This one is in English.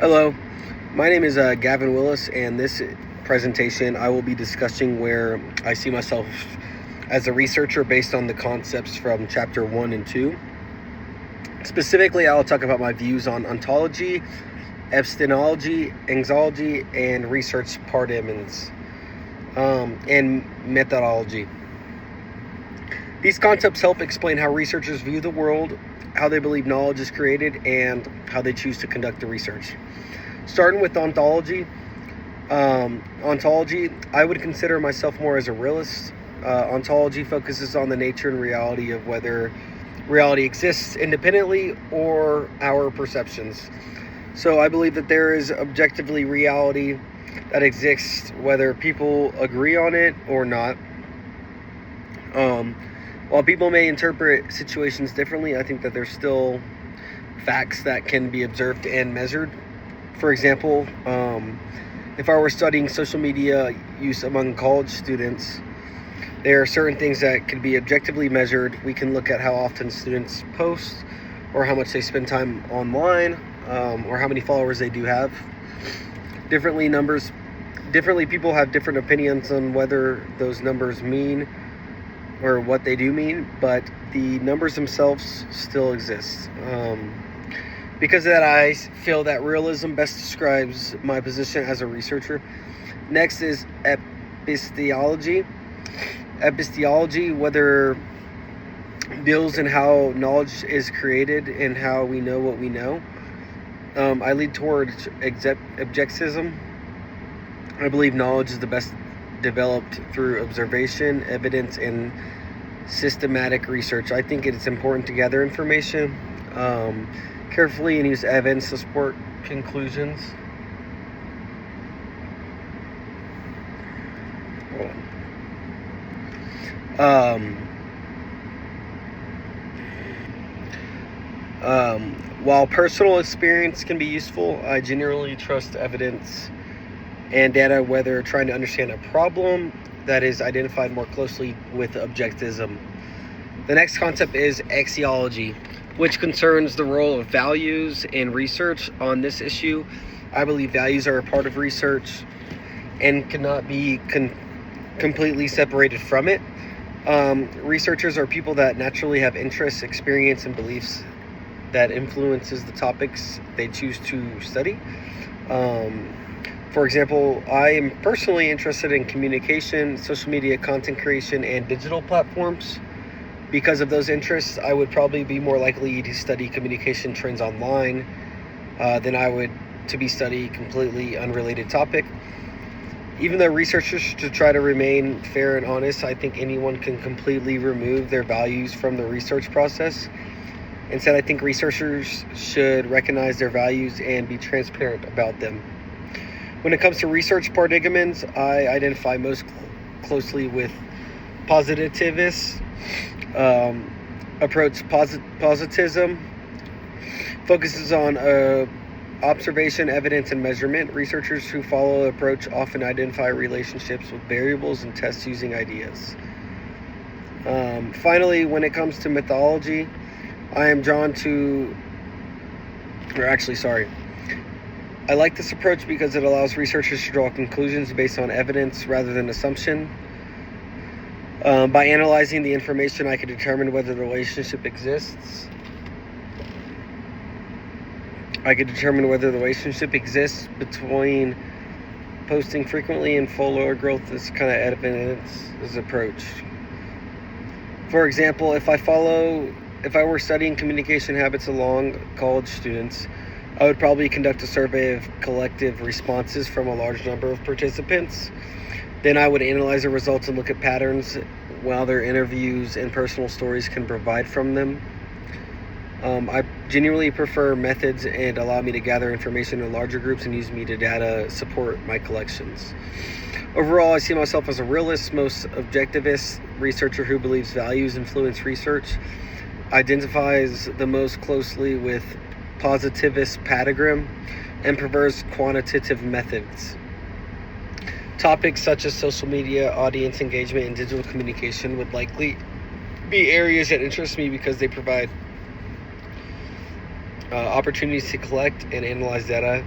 Hello, my name is Gavin Willis, and this presentation I will be discussing where I see myself as a researcher based on the concepts from chapter 1 and 2. Specifically, I'll talk about my views on ontology, epistemology, anxology, and research paradigms, and methodology. These concepts help explain how researchers view the world, how they believe knowledge is created, and how they choose to conduct the research. Starting with ontology, I would consider myself more as a realist. Ontology focuses on the nature and reality of whether reality exists independently or our perceptions. So I believe that there is objectively reality that exists whether people agree on it or not. While people may interpret situations differently, I think that there's still facts that can be observed and measured. For example, if I were studying social media use among college students, there are certain things that can be objectively measured. We can look at how often students post, or how much they spend time online, or how many followers they do have. Differently, people have different opinions on whether those numbers mean or what they do mean, but the numbers themselves still exist. Because of that, I feel that realism best describes my position as a researcher. Next is epistemology. Epistemology, whether deals in how knowledge is created and how we know what we know. I lead towards objectivism. I believe knowledge is the best developed through observation, evidence, and systematic research. I think it's important to gather information carefully and use evidence to support conclusions. While personal experience can be useful, I generally trust evidence and data whether trying to understand a problem that is identified more closely with objectivism. The next concept is axiology, which concerns the role of values in research. On this issue, I believe values are a part of research and cannot be completely separated from it. Researchers are people that naturally have interests, experience, and beliefs that influences the topics they choose to study. For example, I am personally interested in communication, social media, content creation, and digital platforms. Because of those interests, I would probably be more likely to study communication trends online than I would to be study completely unrelated topic. Even though researchers should try to remain fair and honest, I think anyone can completely remove their values from the research process. Instead, I think researchers should recognize their values and be transparent about them. When it comes to research paradigms, I identify most closely with positivist approach. Positivism focuses on observation, evidence, and measurement. Researchers who follow the approach often identify relationships with variables and test using ideas. Finally, when it comes to methodology, I am drawn to, I like this approach because it allows researchers to draw conclusions based on evidence rather than assumption. By analyzing the information, I can determine whether the relationship exists. Between posting frequently and follower growth. This kind of evidence is approach. For example, if I were studying communication habits along college students, I would probably conduct a survey of collective responses from a large number of participants. Then I would analyze the results and look at patterns while their interviews and personal stories can provide from them. I genuinely prefer methods and allow me to gather information in larger groups and use media data to support my collections. Overall, I see myself as a realist, most objectivist researcher who believes values influence research, identifies the most closely with positivist paradigm, and prefers quantitative methods. Topics such as social media, audience engagement, and digital communication would likely be areas that interest me because they provide opportunities to collect and analyze data